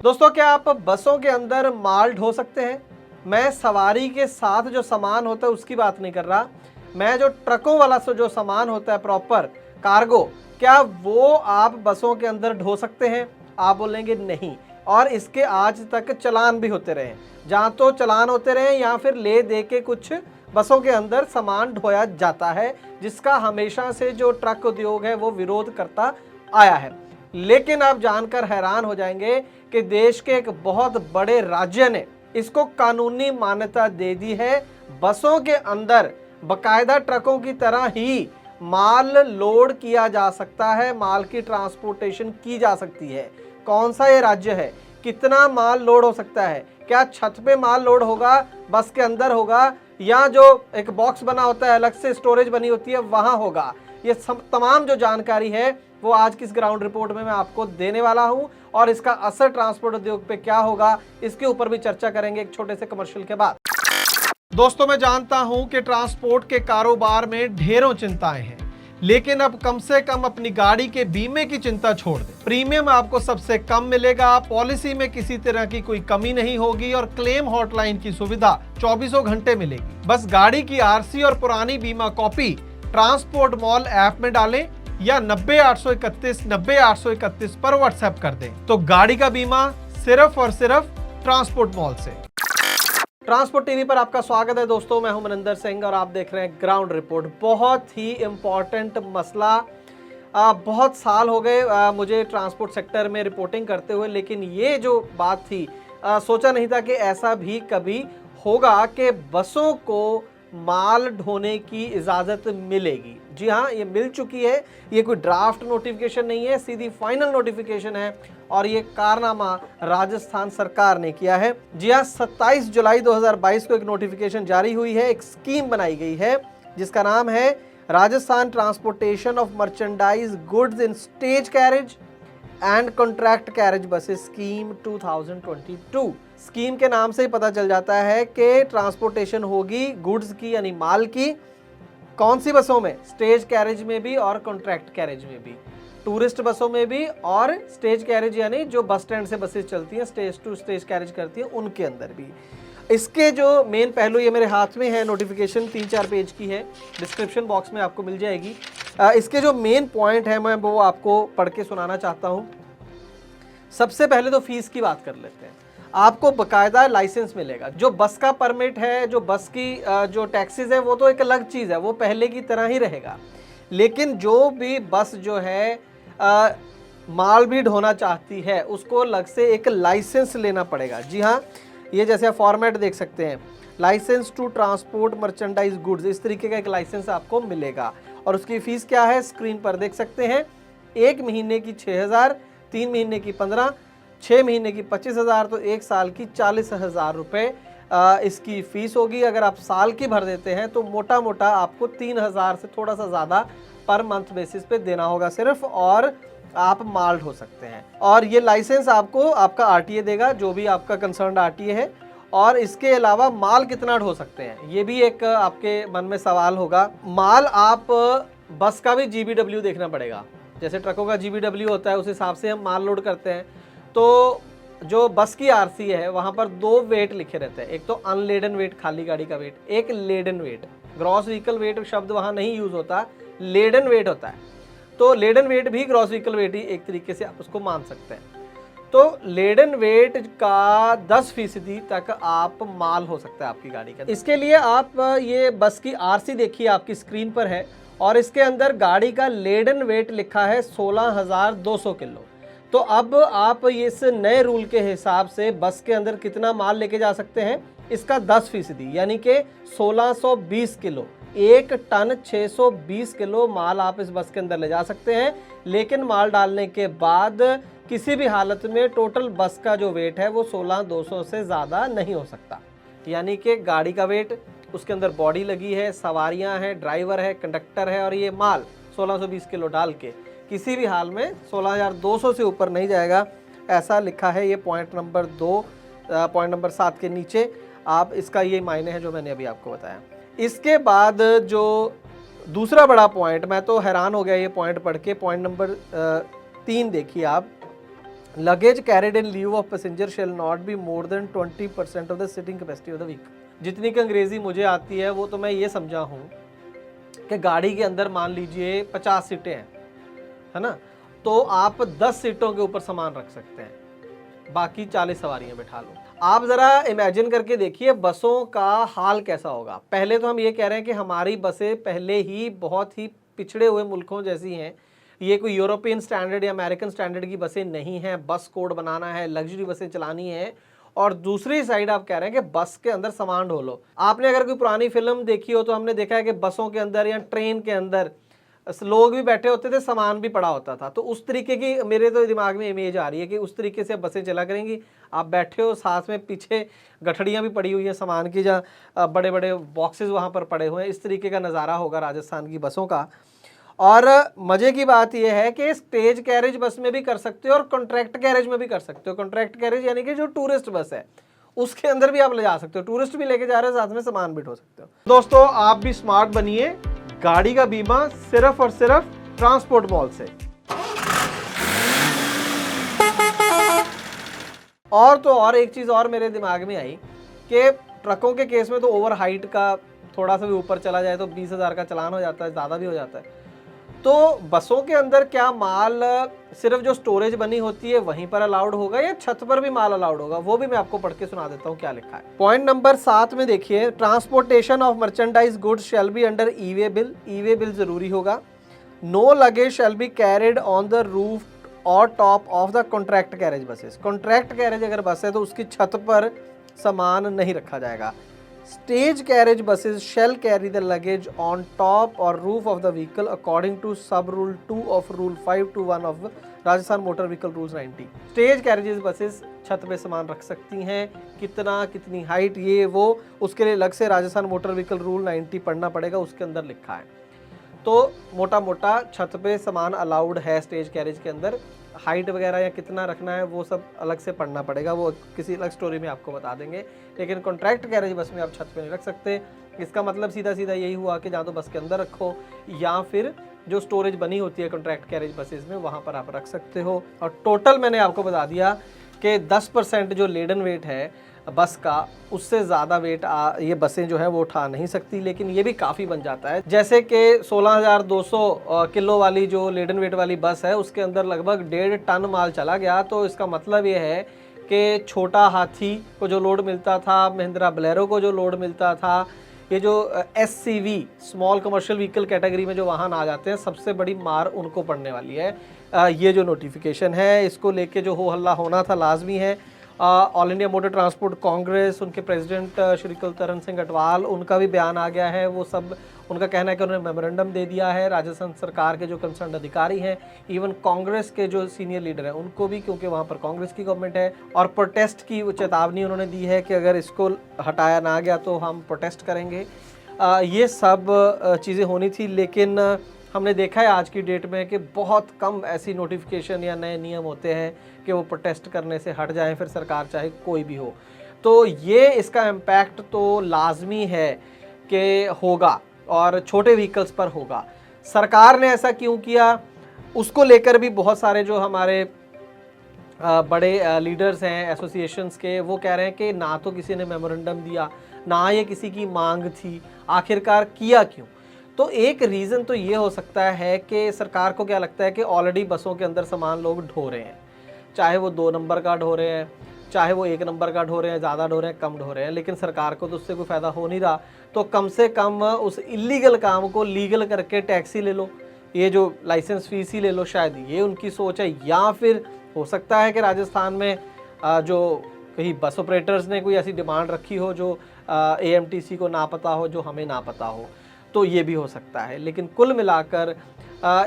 दोस्तों, क्या आप बसों के अंदर माल ढो सकते हैं? मैं सवारी के साथ जो सामान होता है उसकी बात नहीं कर रहा, मैं जो ट्रकों वाला जो सामान होता है प्रॉपर कार्गो, क्या वो आप बसों के अंदर ढो सकते हैं? आप बोलेंगे नहीं, और इसके आज तक चालान भी होते रहे। जहाँ तो चालान होते रहे या फिर ले दे के कुछ बसों के अंदर सामान ढोया जाता है, जिसका हमेशा से जो ट्रक उद्योग है वो विरोध करता आया है। लेकिन आप जानकर हैरान हो जाएंगे कि देश के एक बहुत बड़े राज्य ने इसको कानूनी मान्यता दे दी है। बसों के अंदर बकायदा ट्रकों की तरह ही माल लोड किया जा सकता है, माल की ट्रांसपोर्टेशन की जा सकती है। कौन सा ये राज्य है? कितना माल लोड हो सकता है? क्या छत पे माल लोड होगा, बस के अंदर होगा, या जो एक बॉक्स बना होता है अलग से स्टोरेज बनी होती है वहां होगा? ये तमाम जो जानकारी है वो आज की इस ग्राउंड रिपोर्ट में मैं आपको देने वाला हूं, और इसका असर ट्रांसपोर्ट उद्योग पे क्या होगा इसके ऊपर भी चर्चा करेंगे एक छोटे से कमर्शियल के बाद। दोस्तों, मैं जानता हूं कि ट्रांसपोर्ट के कारोबार में ढेरों चिंताएं हैं, लेकिन अब कम से कम अपनी गाड़ी के बीमे की चिंता छोड़ दें। प्रीमियम आपको सबसे कम मिलेगा, पॉलिसी में किसी तरह की कोई कमी नहीं होगी, और क्लेम हॉटलाइन की सुविधा 24 घंटे मिलेगी। बस गाड़ी की आरसी और पुरानी बीमा कॉपी ट्रांसपोर्ट मॉल ऐप में डालें या 90-831-90-831 पर व्हाट्सएप कर दें, तो गाड़ी का बीमा सिर्फ और सिर्फ ट्रांसपोर्ट मॉल से। ट्रांसपोर्ट टीवी पर आपका स्वागत है दोस्तों, मैं हूं मनिंदर सिंह और आप देख रहे हैं ग्राउंड रिपोर्ट। बहुत ही इंपॉर्टेंट मसला। बहुत साल हो गए मुझे ट्रांसपोर्ट सेक्टर में रिपोर्टिंग करते हुए, लेकिन ये जो बात थी सोचा नहीं था कि ऐसा भी कभी होगा कि बसों को माल ढोने की इजाज़त मिलेगी। जी हाँ, ये मिल चुकी है। ये कोई ड्राफ्ट नोटिफिकेशन नहीं है, सीधी फाइनल नोटिफिकेशन है, और ये कारनामा राजस्थान सरकार ने किया है। जी हाँ, 27 जुलाई 2022 को एक नोटिफिकेशन जारी हुई है, एक स्कीम बनाई गई है जिसका नाम है Rajasthan transportation of merchandise goods in stage carriage and contract carriage buses scheme 2022। Scheme के नाम से ही पता चल जाता है कि ट्रांसपोर्टेशन होगी गुड्स की यानी माल की। कौन सी बसों में? स्टेज कैरेज में भी और कॉन्ट्रैक्ट कैरेज में भी, टूरिस्ट बसों में भी, और स्टेज कैरेज यानी जो बस स्टैंड से बसेस चलती हैं, स्टेज टू स्टेज कैरेज करती हैं, उनके अंदर भी। इसके जो मेन पहलू, ये मेरे हाथ में है नोटिफिकेशन, 3-4 पेज की है, डिस्क्रिप्शन बॉक्स में आपको मिल जाएगी। इसके जो मेन पॉइंट है मैं वो आपको पढ़ के सुनाना चाहता हूँ। सबसे पहले तो फीस की बात कर लेते हैं। आपको बकायदा लाइसेंस मिलेगा। जो बस का परमिट है, जो बस की जो टैक्सीज है, वो तो एक अलग चीज़ है, वो पहले की तरह ही रहेगा। लेकिन जो भी बस जो है माल भी ढोना चाहती है, उसको अलग से एक लाइसेंस लेना पड़ेगा। जी हाँ, ये जैसे आप फॉर्मेट देख सकते हैं, licence to transport merchandise goods, इस तरीके का एक लाइसेंस आपको मिलेगा। और उसकी फ़ीस क्या है स्क्रीन पर देख सकते हैं। 1 महीने की 6,000, 3 महीने की 15, 6 महीने की 25,000, तो 1 साल की 40,000 रुपये इसकी फ़ीस होगी। अगर आप साल की भर देते हैं तो मोटा मोटा आपको 3,000 से थोड़ा सा ज़्यादा पर मंथ बेसिस पे देना होगा सिर्फ, और आप माल ढो सकते हैं। और ये लाइसेंस आपको आपका आरटीए देगा, जो भी आपका कंसर्न आरटीए है। और इसके अलावा माल कितना ढो सकते हैं, ये भी एक आपके मन में सवाल होगा। माल आप बस का भी जीबीडब्ल्यू देखना पड़ेगा, जैसे ट्रकों का जीबीडब्ल्यू होता है उस हिसाब से हम माल लोड करते हैं। तो जो बस की आरसी है वहाँ पर 2 वेट लिखे रहते हैं, एक तो अनलेडन वेट, खाली गाड़ी का वेट, एक laden weight. Gross vehicle weight शब्द वहाँ नहीं यूज होता, लेडन वेट होता है। तो लेडन वेट भी ग्रॉस व्हीकल वेट ही एक तरीके से आप उसको मान सकते हैं। तो लेडन वेट का 10% तक आप माल हो सकता है आपकी गाड़ी का। इसके लिए आप ये बस की आरसी देखिए, आपकी स्क्रीन पर है, और इसके अंदर गाड़ी का लेडन वेट लिखा है 16,200 किलो। तो अब आप इस नए रूल के हिसाब से बस के अंदर कितना माल लेके जा सकते हैं, इसका 10% यानी कि 1620 किलो, 1 टन 620 किलो माल आप इस बस के अंदर ले जा सकते हैं। लेकिन माल डालने के बाद किसी भी हालत में टोटल बस का जो वेट है वो 16,200 से ज़्यादा नहीं हो सकता। यानी कि गाड़ी का वेट, उसके अंदर बॉडी लगी है, सवारियां हैं, ड्राइवर है, कंडक्टर है, और ये माल 1620 किलो डाल के किसी भी हाल में 16,200 से ऊपर नहीं जाएगा, ऐसा लिखा है। ये पॉइंट नंबर 2, पॉइंट नंबर 7 के नीचे आप इसका ये मायने है जो मैंने अभी आपको बताया। इसके बाद जो दूसरा बड़ा पॉइंट, मैं तो हैरान हो गया ये पॉइंट पढ़ के, पॉइंट नंबर 3 देखिए आप। Luggage carried in lieu of passenger shall not be more than 20% of the seating capacity of the vehicle. जितनी की अंग्रेजी मुझे आती है वो तो मैं ये समझा हूँ कि गाड़ी के अंदर मान लीजिए 50 सीटें हैं, है ना, तो आप 10 सीटों के ऊपर सामान रख सकते हैं, बाकी 40 सवारियां बिठा लो। आप जरा इमेजिन करके देखिए बसों का हाल कैसा होगा। पहले तो हम ये कह रहे हैं कि हमारी बसें पहले ही बहुत ही पिछड़े हुए मुल्कों जैसी हैं, ये कोई यूरोपियन स्टैंडर्ड या अमेरिकन स्टैंडर्ड की बसें नहीं हैं, बस कोड बनाना है, लग्जरी बसें चलानी है। और दूसरी साइड आप कह रहे हैं कि बस के अंदर सामान ढोलो। आपने अगर कोई पुरानी फिल्म देखी हो तो हमने देखा है कि बसों के अंदर या ट्रेन के अंदर लोग भी बैठे होते थे, सामान भी पड़ा होता था। तो उस तरीके की मेरे तो दिमाग में इमेज आ रही है कि उस तरीके से बसें चला करेंगी। आप बैठे हो, साथ में पीछे गठड़ियाँ भी पड़ी हुई हैं सामान की, जहाँ बड़े बड़े बॉक्सेस वहाँ पर पड़े हुए हैं। इस तरीके का नज़ारा होगा राजस्थान की बसों का। और मज़े की बात यह है कि स्टेज कैरेज बस में भी कर सकते हो और कॉन्ट्रैक्ट कैरेज में भी कर सकते हो। कॉन्ट्रैक्ट कैरेज यानी कि जो टूरिस्ट बस है उसके अंदर भी आप ले जा सकते हो, टूरिस्ट भी लेके जा रहे हो, साथ में सामान भी ढो सकते हो। दोस्तों आप भी स्मार्ट बनिए, गाड़ी का बीमा सिर्फ और सिर्फ ट्रांसपोर्ट मॉल से। और तो और एक चीज और मेरे दिमाग में आई कि ट्रकों के केस में तो ओवर हाइट का थोड़ा सा भी ऊपर चला जाए तो 20,000 का चालान हो जाता है, ज्यादा भी हो जाता है। तो बसों के अंदर क्या माल सिर्फ जो स्टोरेज बनी होती है वहीं पर अलाउड होगा या छत पर भी माल अलाउड होगा, वो भी मैं आपको पढ़ के सुना देता हूँ क्या लिखा है। पॉइंट नंबर 7 में देखिए, transportation of merchandise goods shall be under e way bill. E way bill जरूरी होगा। No luggage shall be carried on the roof or top of the contract carriage buses. Contract carriage अगर bus है तो उसकी छत पर सामान नहीं रखा जाएगा। Stage carriage buses shall carry the luggage on top or roof of the vehicle according to sub rule 2 of rule 521 of Rajasthan motor vehicle rules 90। Stage carriages buses छत पे सामान रख सकती हैं, कितना, कितनी हाइट, ये वो उसके लिए अलग से राजस्थान मोटर व्हीकल रूल 90 पढ़ना पड़ेगा, उसके अंदर लिखा है। तो मोटा मोटा छत पे सामान अलाउड है स्टेज कैरेज के अंदर। हाइट वगैरह या कितना रखना है वो सब अलग से पढ़ना पड़ेगा, वो किसी अलग स्टोरी में आपको बता देंगे। लेकिन कॉन्ट्रैक्ट कैरेज बस में आप छत पे नहीं रख सकते। इसका मतलब सीधा सीधा यही हुआ कि या तो बस के अंदर रखो या फिर जो स्टोरेज बनी होती है कॉन्ट्रैक्ट कैरेज बसेज में वहाँ पर आप रख सकते हो। और टोटल मैंने आपको बता दिया कि 10% जो लेडन वेट है बस का, उससे ज़्यादा वेट ये बसें जो है वो उठा नहीं सकती, लेकिन ये भी काफ़ी बन जाता है। जैसे कि 16,200 किलो वाली जो लेडन वेट वाली बस है उसके अंदर लगभग 1.5 टन माल चला गया। तो इसका मतलब ये है कि छोटा हाथी को जो लोड मिलता था, महिंद्रा बोलेरो को जो लोड मिलता था, ये जो SCV small commercial vehicle category में जो वाहन आ जाते हैं, सबसे बड़ी मार उनको पड़ने वाली है। ये जो नोटिफिकेशन है इसको लेके जो हो हल्ला होना था लाजमी है। All India motor transport Congress, उनके प्रेसिडेंट श्री कुलतरण सिंह अटवाल, उनका भी बयान आ गया है। वो सब उनका कहना है कि उन्होंने मेमोरेंडम दे दिया है। राजस्थान सरकार के जो कंसर्न अधिकारी हैं, इवन कांग्रेस के जो सीनियर लीडर हैं उनको भी, क्योंकि वहाँ पर कांग्रेस की गवर्नमेंट है, और प्रोटेस्ट की चेतावनी उन्होंने दी है कि अगर इसको हटाया ना गया तो हम प्रोटेस्ट करेंगे। ये सब चीज़ें होनी थी, लेकिन हमने देखा है आज की डेट में कि बहुत कम ऐसी नोटिफिकेशन या नए नियम होते हैं कि वो प्रोटेस्ट करने से हट जाएं, फिर सरकार चाहे कोई भी हो। तो ये इसका इम्पैक्ट तो लाजमी है कि होगा और छोटे व्हीकल्स पर होगा। सरकार ने ऐसा क्यों किया उसको लेकर भी बहुत सारे जो हमारे बड़े लीडर्स हैं एसोसिएशंस के, वो कह रहे हैं कि ना तो किसी ने मेमोरेंडम दिया, ना ये किसी की मांग थी, आखिरकार किया क्यों। तो एक रीज़न तो ये हो सकता है कि सरकार को क्या लगता है कि ऑलरेडी बसों के अंदर सामान लोग ढो रहे हैं, चाहे वो 2 नंबर का ढो रहे हैं, चाहे वो 1 नंबर का ढो रहे हैं, ज़्यादा ढो रहे हैं, कम ढो रहे हैं, लेकिन सरकार को तो उससे कोई फ़ायदा हो नहीं रहा। तो कम से कम उस इलीगल काम को लीगल करके टैक्सी ले लो, ये जो लाइसेंस फीस ही ले लो, शायद ये उनकी सोच है। या फिर हो सकता है कि राजस्थान में जो कहीं बस ऑपरेटर्स ने कोई ऐसी डिमांड रखी हो जो AMTC को ना पता हो, जो हमें ना पता हो, तो ये भी हो सकता है। लेकिन कुल मिलाकर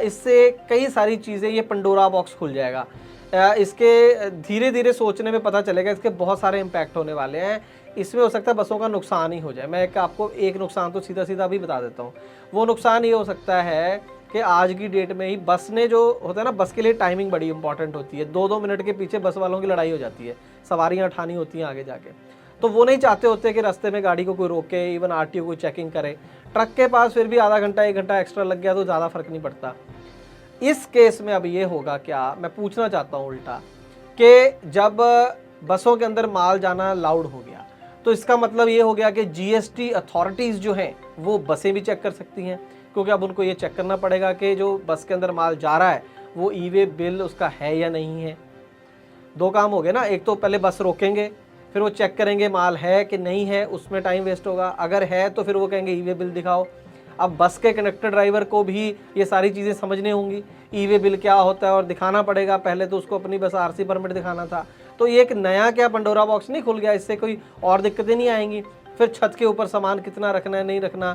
इससे कई सारी चीज़ें, ये पंडोरा बॉक्स खुल जाएगा। इसके धीरे धीरे सोचने में पता चलेगा इसके बहुत सारे इम्पैक्ट होने वाले हैं। इसमें हो सकता है बसों का नुकसान ही हो जाए। मैं आपको एक नुकसान तो सीधा सीधा भी बता देता हूँ। वो नुकसान ये हो सकता है कि आज की डेट में ही बस ने जो होता है ना, बस के लिए टाइमिंग बड़ी इंपॉर्टेंट होती है। 2-2 मिनट के पीछे बस वालों की लड़ाई हो जाती है, सवारियाँ उठानी होती हैं आगे जाके। तो वो नहीं चाहते होते कि रास्ते में गाड़ी को कोई रोके, इवन RTO कोई चेकिंग करे। ट्रक के पास फिर भी आधा घंटा 1 घंटा एक्स्ट्रा लग गया तो ज़्यादा फर्क नहीं पड़ता। इस केस में अब ये होगा क्या, मैं पूछना चाहता हूँ उल्टा, कि जब बसों के अंदर माल जाना लाउड हो गया तो इसका मतलब ये हो गया कि जीएसटी अथॉरिटीज़ जो हैं वो बसें भी चेक कर सकती हैं, क्योंकि अब उनको ये चेक करना पड़ेगा कि जो बस के अंदर माल जा रहा है वो ई वे बिल उसका है या नहीं है। दो काम हो गए ना, एक तो पहले बस रोकेंगे, फिर वो चेक करेंगे माल है कि नहीं है, उसमें टाइम वेस्ट होगा। अगर है तो फिर वो कहेंगे ई वे बिल दिखाओ। अब बस के कंडक्टर ड्राइवर को भी ये सारी चीज़ें समझनी होंगी, ई वे बिल क्या होता है और दिखाना पड़ेगा। पहले तो उसको अपनी बस आरसी परमिट दिखाना था। तो ये एक नया क्या पंडोरा बॉक्स नहीं खुल गया, इससे कोई और दिक्कतें नहीं आएंगी। फिर छत के ऊपर सामान कितना रखना है नहीं रखना,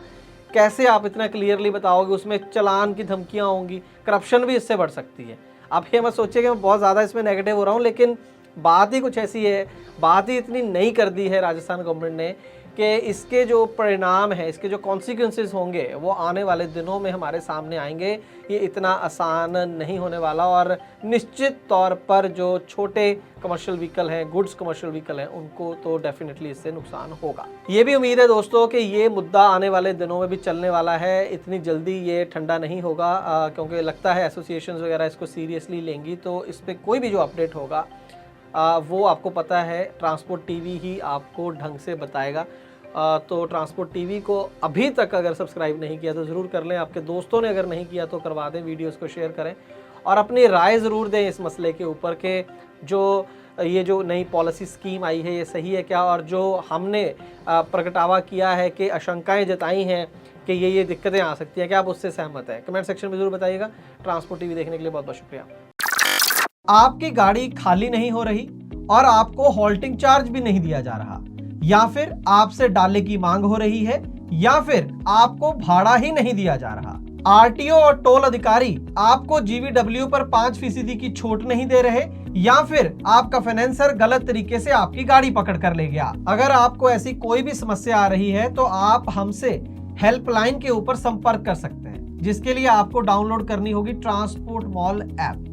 कैसे आप इतना क्लियरली बताओगे, उसमें चालान की धमकियाँ होंगी, करप्शन भी इससे बढ़ सकती है। आप ये मत सोचिए कि मैं बहुत ज़्यादा इसमें नेगेटिव हो रहा हूँ, लेकिन बात ही कुछ ऐसी है, बात ही इतनी नई कर दी है राजस्थान गवर्नमेंट ने कि इसके जो परिणाम हैं, इसके जो कॉन्सिक्वेंसेस होंगे वो आने वाले दिनों में हमारे सामने आएंगे। ये इतना आसान नहीं होने वाला और निश्चित तौर पर जो छोटे कमर्शियल व्हीकल हैं, गुड्स कमर्शियल व्हीकल हैं, उनको तो डेफिनेटली इससे नुकसान होगा। ये भी उम्मीद है दोस्तों कि ये मुद्दा आने वाले दिनों में भी चलने वाला है, इतनी जल्दी ये ठंडा नहीं होगा, क्योंकि लगता है एसोसिएशंस वगैरह इसको सीरियसली लेंगी। तो इस पर कोई भी जो अपडेट होगा वो आपको पता है ट्रांसपोर्ट टीवी ही आपको ढंग से बताएगा। तो ट्रांसपोर्ट टीवी को अभी तक अगर सब्सक्राइब नहीं किया तो ज़रूर कर लें, आपके दोस्तों ने अगर नहीं किया तो करवा दें, वीडियोस को शेयर करें और अपनी राय ज़रूर दें इस मसले के ऊपर कि जो ये जो नई पॉलिसी स्कीम आई है ये सही है क्या, और जो हमने प्रगटावा किया है कि आशंकाएं जताई हैं कि ये दिक्कतें आ सकती हैं, क्या आप उससे सहमत हैं? कमेंट सेक्शन में ज़रूर बताइएगा। ट्रांसपोर्ट टीवी देखने के लिए बहुत बहुत शुक्रिया। आपकी गाड़ी खाली नहीं हो रही और आपको हॉल्टिंग चार्ज भी नहीं दिया जा रहा, या फिर आपसे डाले की मांग हो रही है, या फिर आपको भाड़ा ही नहीं दिया जा रहा। आरटीओ और टोल अधिकारी आपको जीवीडब्ल्यू पर 5% की छूट नहीं दे रहे, या फिर आपका फाइनेंसर गलत तरीके से आपकी गाड़ी पकड़ कर ले गया। अगर आपको ऐसी कोई भी समस्या आ रही है तो आप हमसे हेल्पलाइन के ऊपर संपर्क कर सकते हैं, जिसके लिए आपको डाउनलोड करनी होगी ट्रांसपोर्ट मॉल ऐप।